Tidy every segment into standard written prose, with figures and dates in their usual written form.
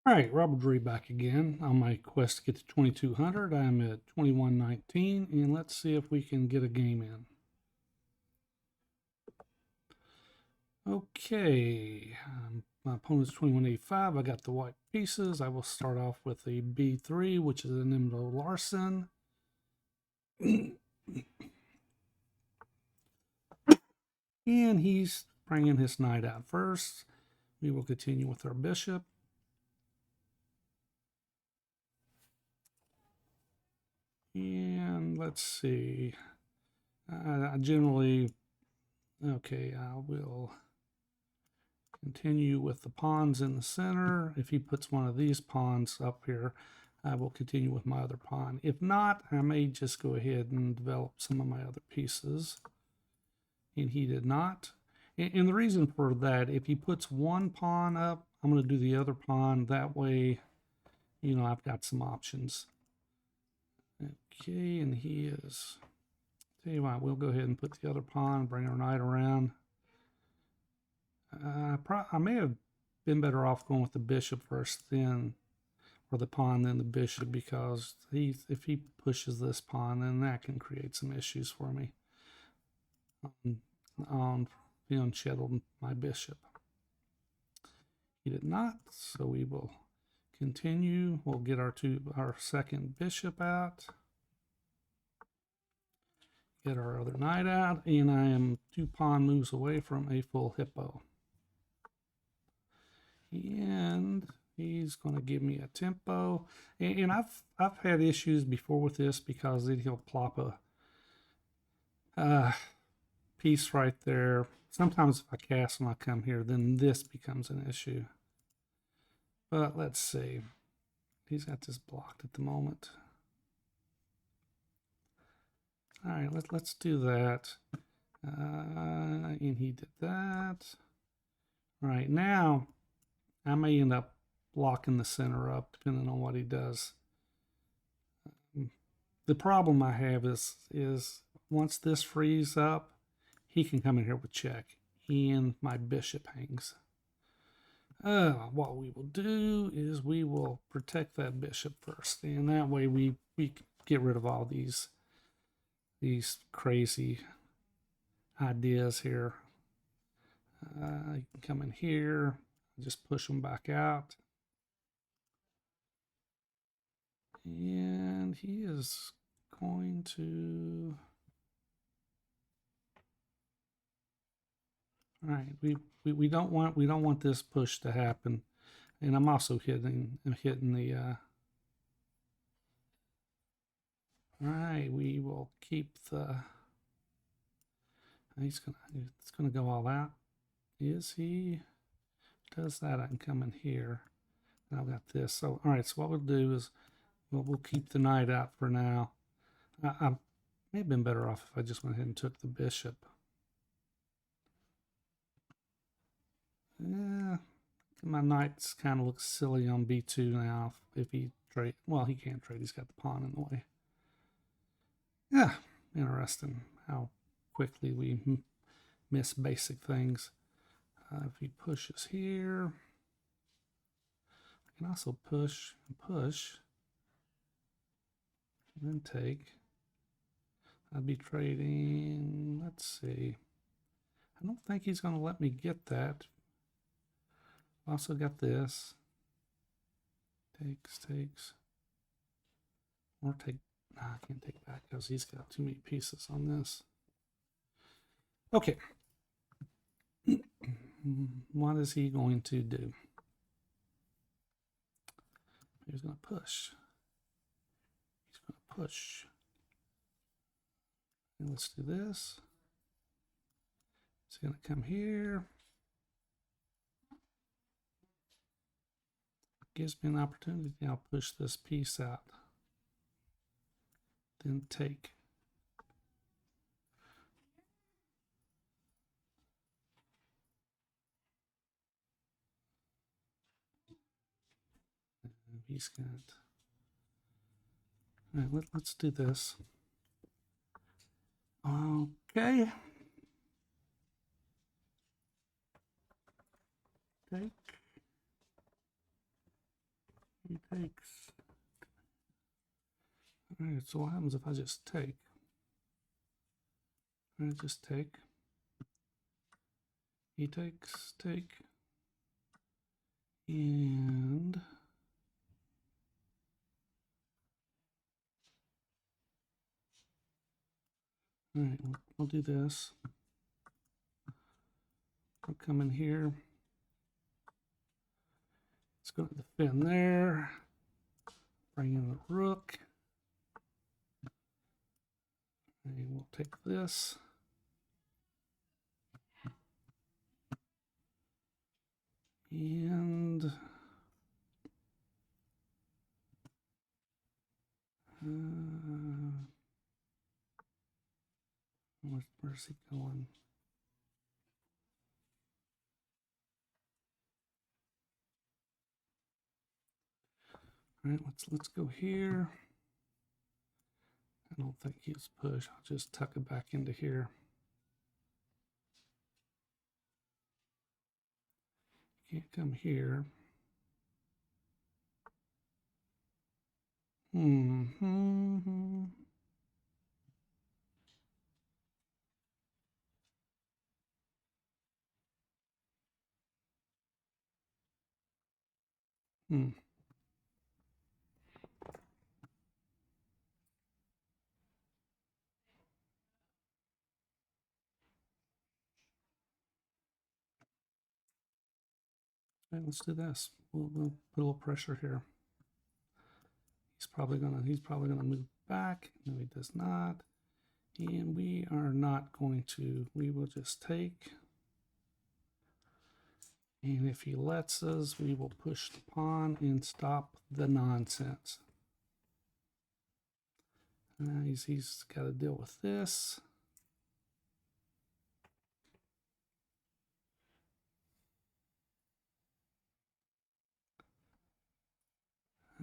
All right, Robert Drury back again on my quest to get to 2200. I'm at 2119, and let's see if we can get a game in. Okay, my opponent's 2185. I got the white pieces. I will start off with a B3, which is an Nimdo Larson. And he's bringing his knight out first. We will continue with our bishop. And let's see. I generally, okay, I will continue with the pawns in the center. If he puts one of these pawns up here, I will continue with my other pawn. If not, I may just go ahead and develop some of my other pieces. And he did not. And the reason for that, if he puts one pawn up, I'm going to do the other pawn. That way, you know, I've got some options. Okay, and he is... Tell you what, we'll go ahead and put the other pawn, bring our knight around. I may have been better off going with the bishop first, then, or the pawn, then the bishop, because if he pushes this pawn, then that can create some issues for me on unsettled my bishop. He did not, so we will continue. We'll get our second bishop out. Get our other knight out, and I am 2 pawn moves away from a full hippo. And he's going to give me a tempo. And I've had issues before with this because then he'll plop a piece right there. Sometimes if I cast and I come here, then this becomes an issue. But let's see. He's got this blocked at the moment. All right, let's do that. And he did that. All right, now I may end up blocking the center up depending on what he does. The problem I have is once this frees up, he can come in here with check, and my bishop hangs. What we will do is we will protect that bishop first, and that way we get rid of all these crazy ideas here. You can come in here, just push them back out. And he is going to... All right, we don't want this push to happen. And I'm also hitting the all right, we will keep the... It's gonna go all out. Is he? Does that? I can come in here. And I've got this. So all right. So what we'll do is we'll keep the knight out for now. I may have been better off if I just went ahead and took the bishop. Yeah, my knight's kind of looks silly on b2 now. If he trade, well, he can't trade. He's got the pawn in the way. Yeah, interesting how quickly we miss basic things. If he pushes here, I can also push and push, and then take. I'd be trading, let's see. I don't think he's going to let me get that. Also got this. Takes. Or take, nah, I can't take back because he's got too many pieces on this. Okay. What is he going to do? He's going to push. He's going to push. And let's do this. He's going to come here. Gives me an opportunity. I'll push this piece out. Then take. He's got... All right, let's do this. Okay. Take. He takes. All right, so what happens if I just take? I just take. He takes, take. And all right, we'll do this. We'll come in here. Let's go to the fin there. Bring in the rook. And we'll take this. And where's he going? All right, let's go here. I don't think he's push. I'll just tuck it back into here. Can't come here. Hmm. Right, let's do this. We'll put a little pressure here. He's probably gonna move back. No, he does not. And we are not going to. We will just take. And if he lets us, we will push the pawn and stop the nonsense. He's got to deal with this.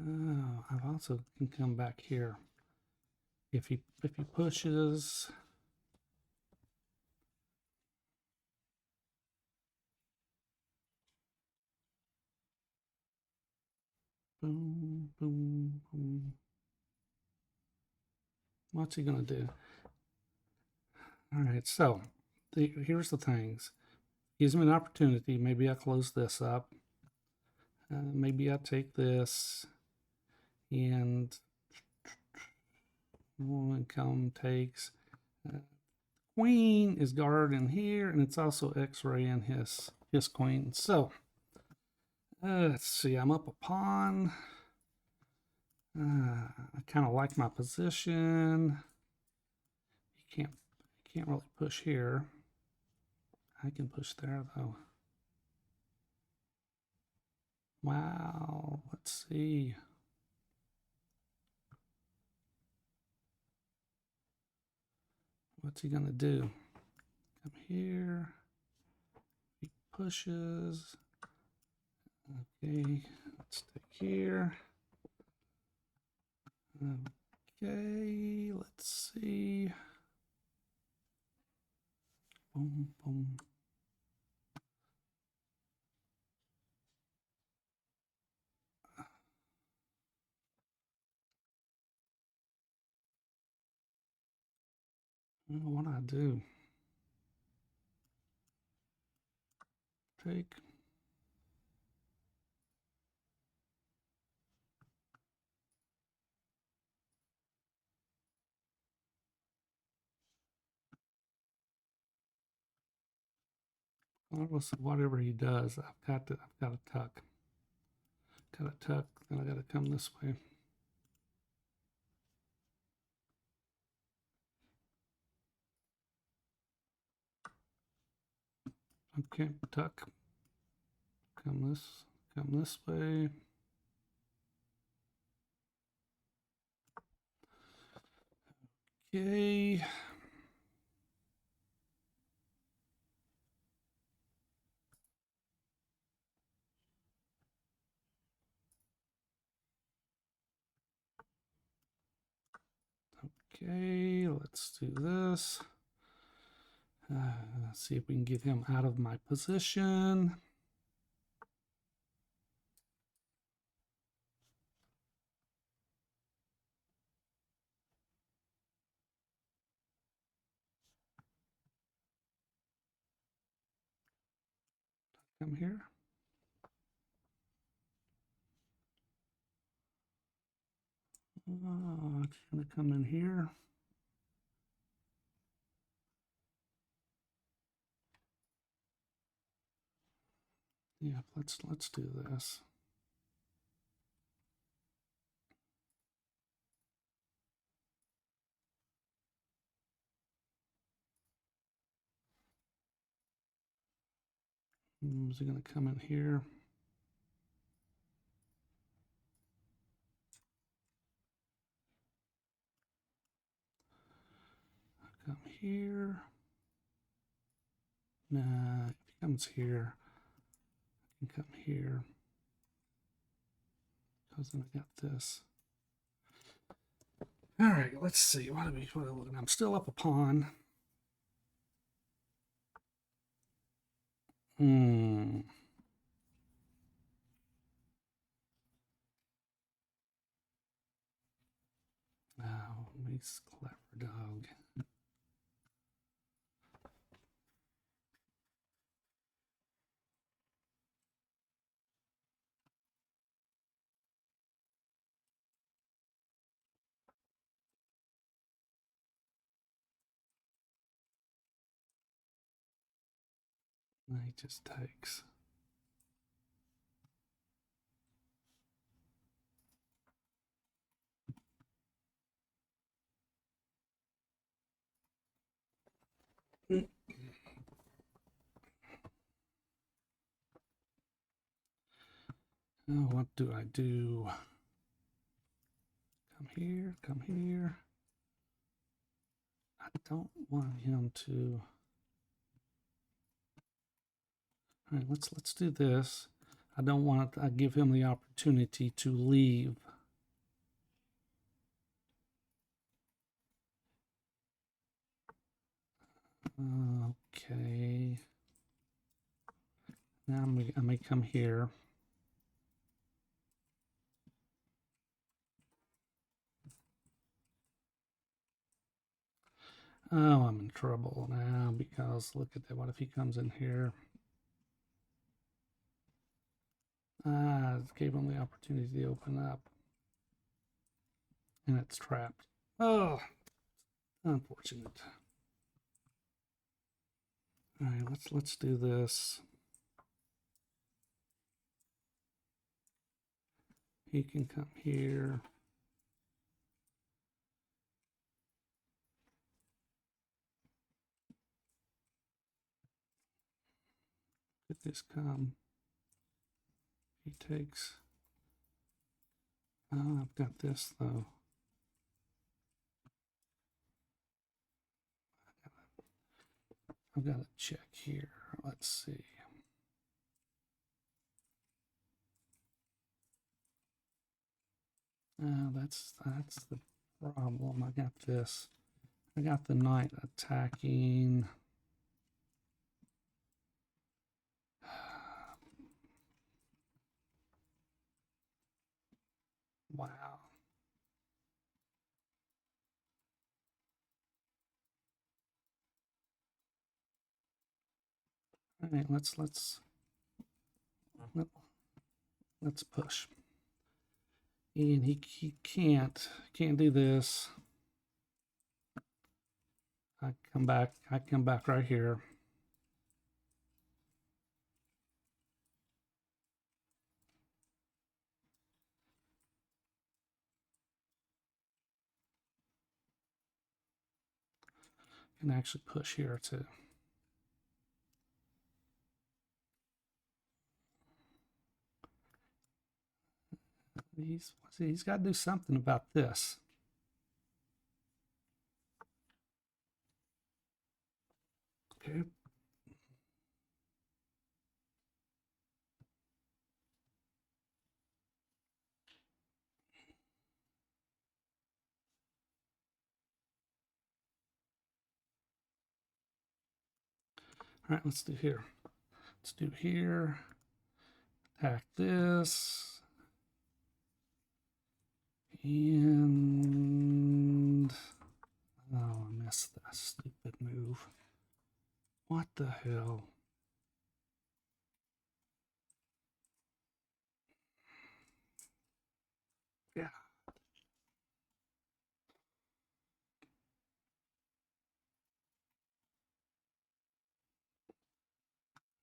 Oh, I also can come back here. If he pushes, boom, boom, boom. What's he gonna do? All right, so here's the things. Gives me an opportunity. Maybe I close this up. Maybe I take this and come takes. Queen is guarding here, and it's also X-ray in his queen. So let's see. I'm up a pawn. I kind of like my position. You can't really push here. I can push there though. Wow. Let's see. What's he gonna do? Come here. He pushes. Okay, let's take here. Okay, let's see. Boom, boom. What do I do? Take. Whatever he does, I've got to tuck. Got to tuck, then I got to come this way. Okay, tuck. Come this way. Okay. Okay, let's do this. Let's see if we can get him out of my position. Come here. It's gonna come in here. Yeah, let's do this. Is it gonna come in here? Come here. Nah, if he comes here, I can come here. Because then I got this. All right, let's see. What are we looking at? I'm still up a pawn. Oh, he's clever dog. He just takes. Oh, what do I do? Come here, come here. I don't want him to. All right, let's do this. I don't want to give him the opportunity to leave. Okay. Now I may come here. Oh, I'm in trouble now because look at that. What if he comes in here? Gave him the opportunity to open up. And it's trapped. Oh, unfortunate. All right, let's do this. He can come here. Get this come. He takes. Oh, I've got this though. I've got to check here. Let's see. That's the problem. I got this. I got the knight attacking. Wow. All right, let's push. And he can't do this. I come back right here. Can actually push here too. He's got to do something about this. Okay. All right, let's do here. Let's do here. Attack this. And oh, I missed that stupid move. What the hell?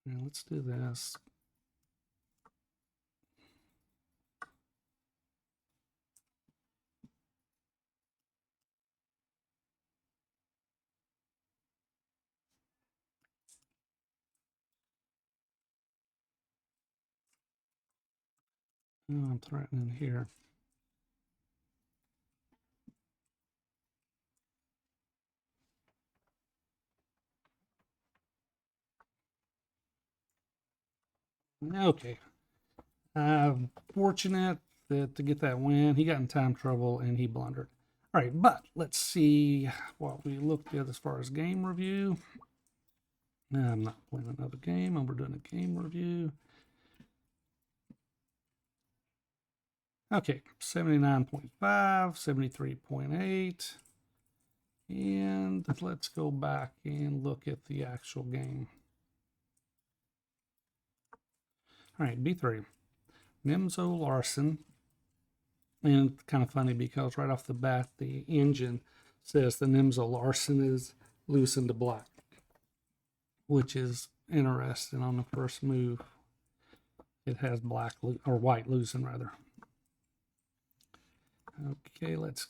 Now let's do this. Oh, I'm threatening here. Okay. Fortunate to get that win. He got in time trouble and he blundered. All right, but let's see what we looked at as far as game review. I'm not playing another game. We're doing a game review. Okay, 79.5, 73.8. And let's go back and look at the actual game. All right, B3. Nimzo Larson. And it's kind of funny because right off the bat, the engine says the Nimzo Larson is loosened to black, which is interesting. On the first move, it has black or white losing rather. Okay, let's.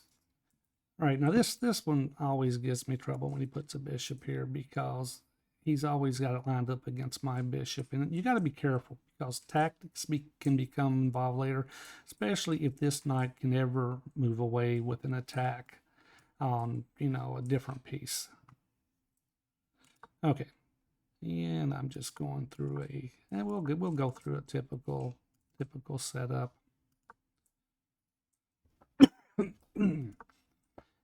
All right, now this one always gives me trouble when he puts a bishop here because he's always got it lined up against my bishop, and you got to be careful because tactics can become involved later, especially if this knight can ever move away with an attack on a different piece. Okay, and I'm just going through and we'll go through a typical setup.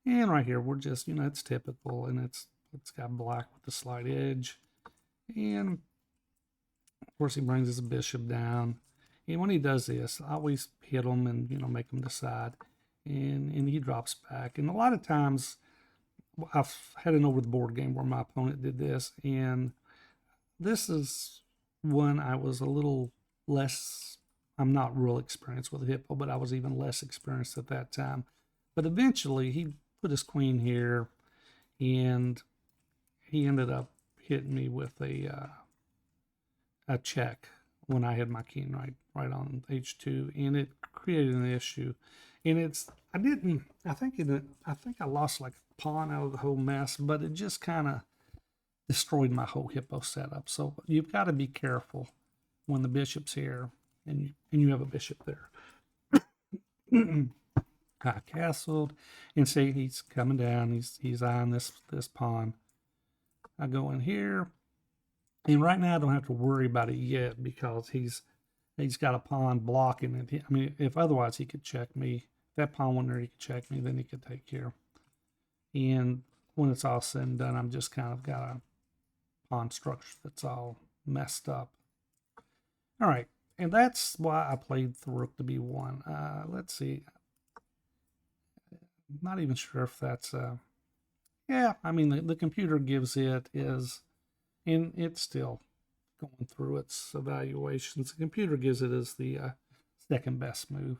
And right here, we're just, it's typical, and it's got black with the slight edge. And, of course, he brings his bishop down. And when he does this, I always hit him and, make him decide. And he drops back. And a lot of times, I've had an over-the-board game where my opponent did this. And this is when I was a little less, I'm not real experienced with a Hippo, but I was even less experienced at that time. But eventually, he put his queen here, and he ended up hitting me with a check when I had my king right on h2, and it created an issue. And I think I lost like a pawn out of the whole mess, but it just kind of destroyed my whole Hippo setup. So you've got to be careful when the bishop's here and you have a bishop there. I castled, and see he's coming down. He's eyeing this pawn. I go in here, and right now I don't have to worry about it yet because he's got a pawn blocking it. I mean, if otherwise he could check me. If that pawn went there, he could check me. Then he could take care. And when it's all said and done, I'm just kind of got a pawn structure that's all messed up. All right, and that's why I played the rook to b1. Let's see. Not even sure if that's yeah, I mean the computer gives it is, and it's still going through its evaluations. The computer gives it as the second best move.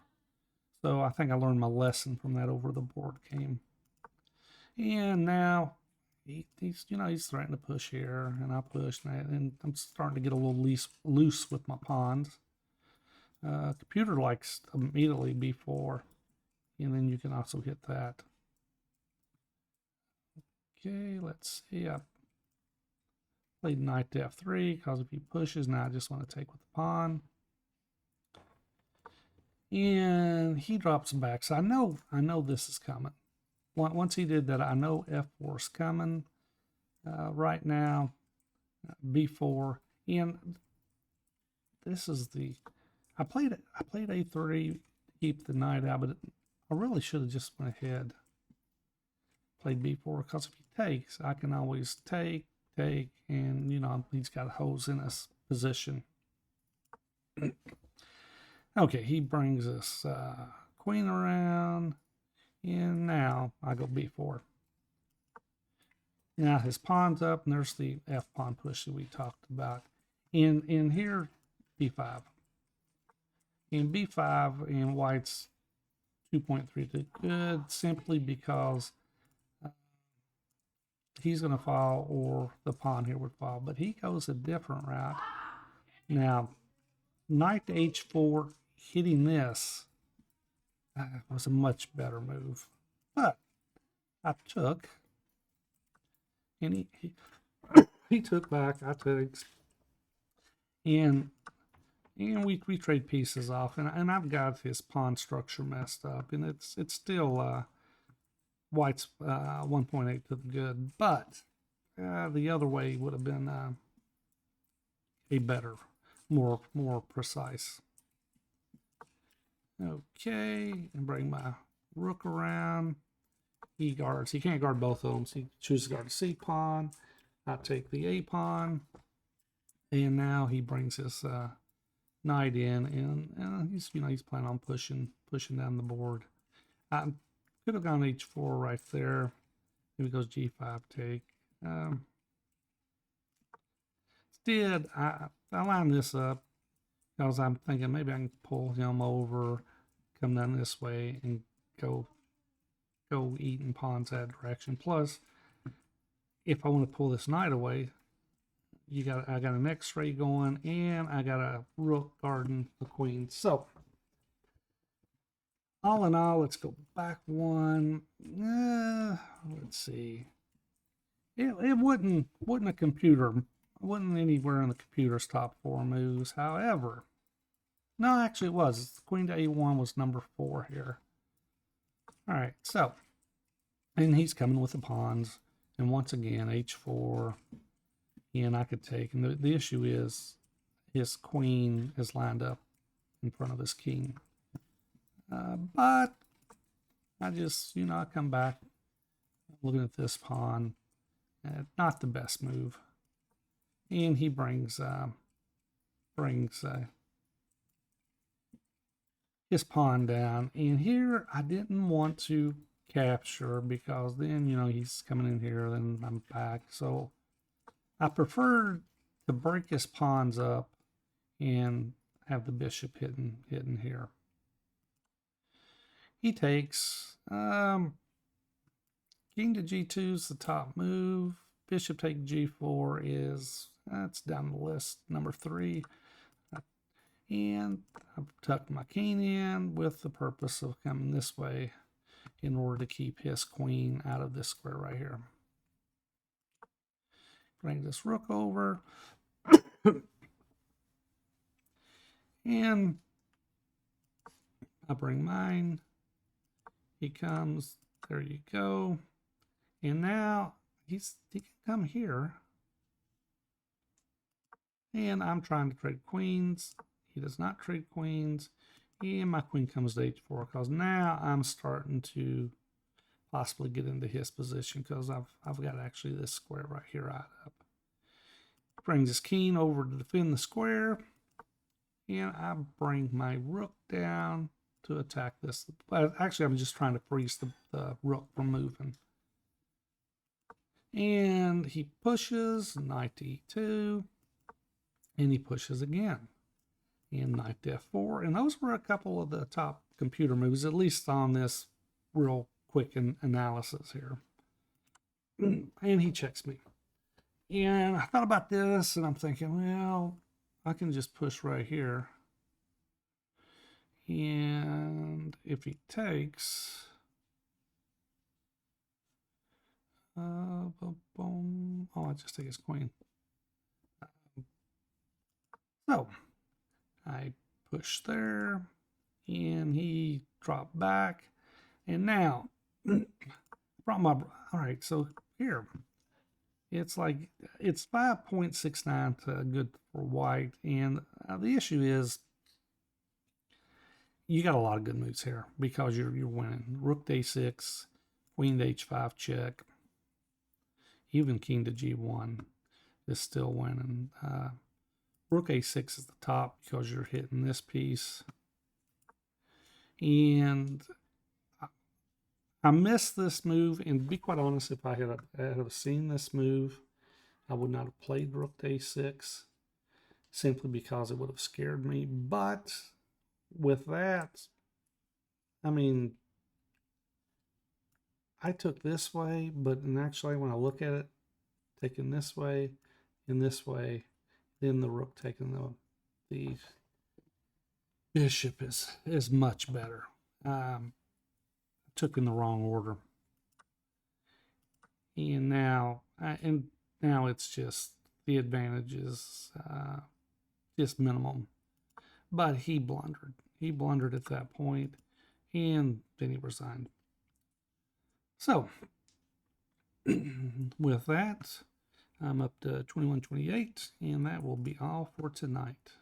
So I think I learned my lesson from that over the board game. And now he's threatening to push here, and I push, and I'm starting to get a little loose with my pawns. Computer likes immediately b4. And then you can also hit that. Okay, let's see. I played knight to f3 because if he pushes, now I just want to take with the pawn. And he drops back. So I know this is coming. Once he did that, I know f4 is coming. Right now, b4. And this is I played a3 to keep the knight out, but I really should have just went ahead, played b4, because if he takes, I can always take, and he's got holes in his position. Okay, he brings this queen around, and now I go b4. Now his pawn's up, and there's the f pawn push that we talked about. And here, b5. And b5, and white's 2.3 to good, simply because he's going to fall, or the pawn here would fall. But he goes a different route. Now, knight to h4, hitting this was a much better move. But I took, and he took back, I took, and we trade pieces off, and I've got his pawn structure messed up, and it's still white's 1.8 to the good, but the other way would have been a better, more precise. Okay, and bring my rook around. He guards. He can't guard both of them, so he chooses to guard the C pawn. I take the A pawn, and now he brings his knight in, and he's planning on pushing down the board. I could have gone h4 right there. Maybe goes g5 take. Instead, I line this up because I'm thinking maybe I can pull him over, come down this way, and go eating pawns that direction. Plus, if I want to pull this knight away, I got an X-ray going, and I got a rook guarding the queen. So, all in all, let's go back one. Let's see. It wasn't a computer. It wasn't anywhere in the computer's top 4 moves. However, no, actually it was. Queen to A1 was number 4 here. All right, so, and he's coming with the pawns, and once again H4, and I could take. And the issue is his queen is lined up in front of his king. But I just, I come back looking at this pawn. Not the best move. And he brings his pawn down. And here I didn't want to capture because then, he's coming in here, then I'm back. So I prefer to break his pawns up and have the bishop hidden here. He takes. King to g2 is the top move. Bishop take g4 is, that's down the list, number 3. And I've tucked my king in with the purpose of coming this way in order to keep his queen out of this square right here. Bring this rook over. And I bring mine. He comes. There you go. And now he can come here. And I'm trying to trade queens. He does not trade queens. And my queen comes to h4 because now I'm starting to possibly get into his position because I've got actually this square right here eyed up. Brings his king over to defend the square. And I bring my rook down to attack this. Actually, I'm just trying to freeze the rook from moving. And he pushes, knight to e2, and he pushes again, and knight to f4. And those were a couple of the top computer moves, at least on this real quick analysis here. And he checks me. And I thought about this, and I'm thinking, well, I can just push right here. And if he takes... oh, I just take his queen. So I push there, and he dropped back, and now brought my. All right, so here it's like it's 5.69 to good for white, and the issue is you got a lot of good moves here because you're winning. Rook to a6, queen to h5 check. Even king to g1 is still winning. Rook a6 is the top because you're hitting this piece. And I missed this move. And to be quite honest, if I had seen this move, I would not have played rook to a6 simply because it would have scared me. But with that, I mean, I took this way, but actually when I look at it, taking this way and this way, then the rook taking The bishop is much better. Took in the wrong order. And now it's just the advantage is just minimum. But he blundered. He blundered at that point, and then he resigned. So with that, I'm up to 21-28, and that will be all for tonight.